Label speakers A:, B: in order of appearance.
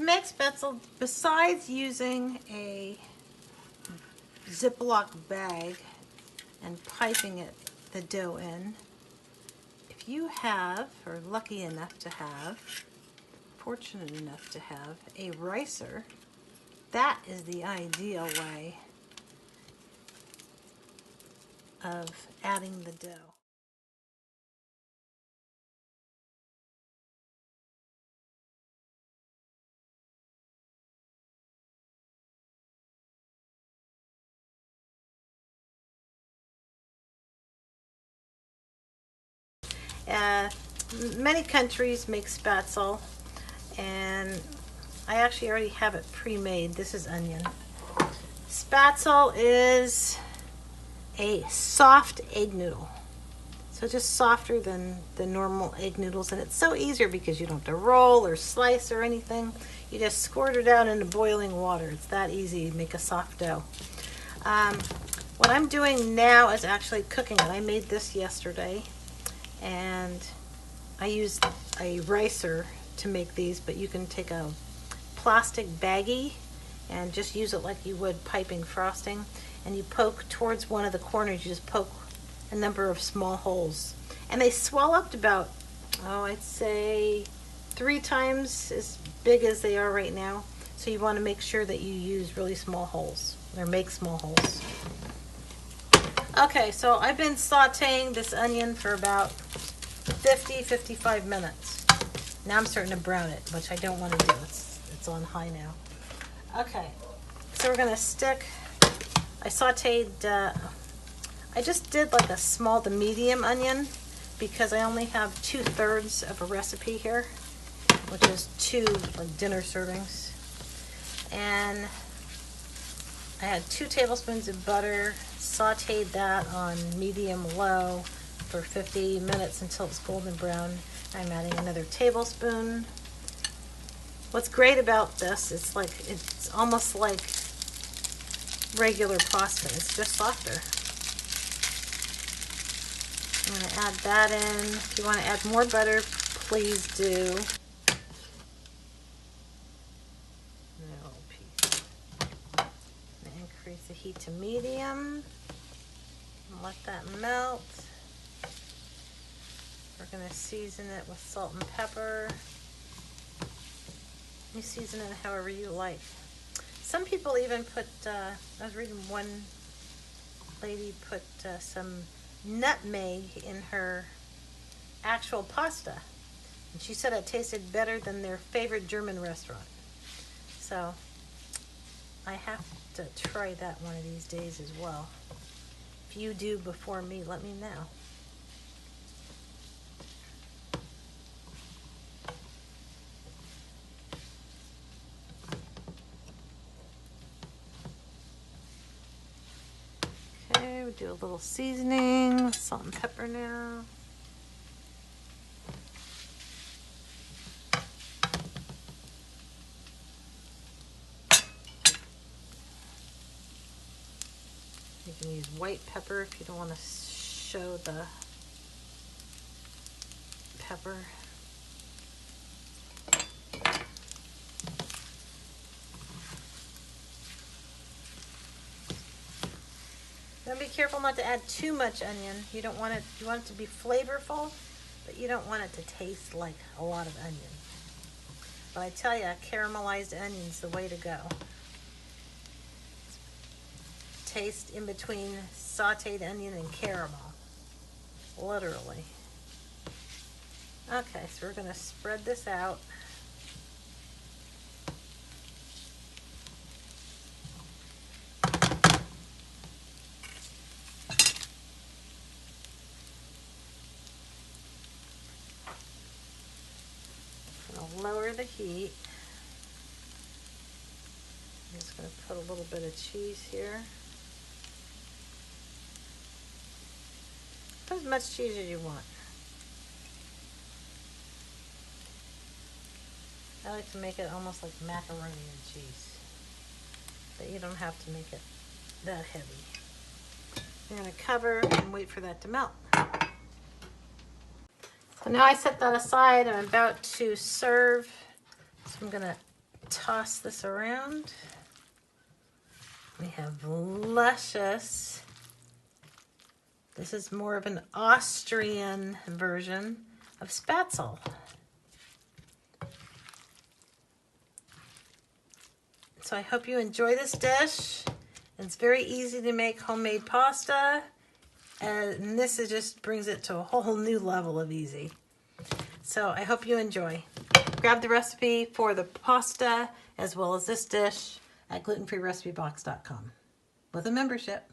A: To make Spaetzle, besides using a Ziploc bag and piping the dough in, if you have, or lucky enough to have, fortunate enough to have, a ricer, that is the ideal way of adding the dough. Many countries make Spatzle, and I actually already have it pre-made. This is onion. Spatzle is a soft egg noodle. So just softer than the normal egg noodles, and it's so easier because you don't have to roll or slice or anything. You just squirt it out into boiling water. It's that easy to make a soft dough. What I'm doing now is actually cooking it. I made this yesterday, and I used a ricer to make these, but you can take a plastic baggie and just use it like you would piping frosting, and you poke towards one of the corners. You just poke a number of small holes, and they swell up to about, I'd say 3 times as big as they are right now. So you want to make sure that you use really small holes, or make small holes. Okay, so I've been sauteing this onion for about 50-55 minutes. Now I'm starting to brown it, which I don't want to do. It's on high now. Okay, so we're gonna stick, I sauteed, I just did like a small to medium onion because I only have 2/3 of a recipe here, which is 2 like dinner servings. And I had 2 tablespoons of butter, sauteed that on medium-low for 50 minutes until it's golden brown. I'm adding another tablespoon. What's great about this, it's almost like regular pasta. It's just softer. I'm going to add that in. If you want to add more butter, please do. Increase the heat to medium. Let that melt. We're going to season it with salt and pepper. You season it however you like. Some people even put, I was reading one lady put some nutmeg in her actual pasta. And she said it tasted better than their favorite German restaurant. So I have to try that one of these days as well. If you do before me, let me know. Okay, we do a little seasoning, salt and pepper now. You can use white pepper if you don't want to show the pepper. Now be careful not to add too much onion. You don't want it, you want it to be flavorful, but you don't want it to taste like a lot of onion. But I tell you, caramelized onion's the way to go. Taste in between sauteed onion and caramel, literally. Okay, so we're going to spread this out. I'm going to lower the heat. I'm just going to put a little bit of cheese here. Put as much cheese as you want. I like to make it almost like macaroni and cheese, but you don't have to make it that heavy. I'm going to cover and wait for that to melt. So now I set that aside. I'm about to serve. So I'm going to toss this around. We have luscious. This is more of an Austrian version of Spatzle. So I hope you enjoy this dish. It's very easy to make homemade pasta, and this just brings it to a whole new level of easy. So I hope you enjoy. Grab the recipe for the pasta as well as this dish at glutenfreerecipebox.com with a membership.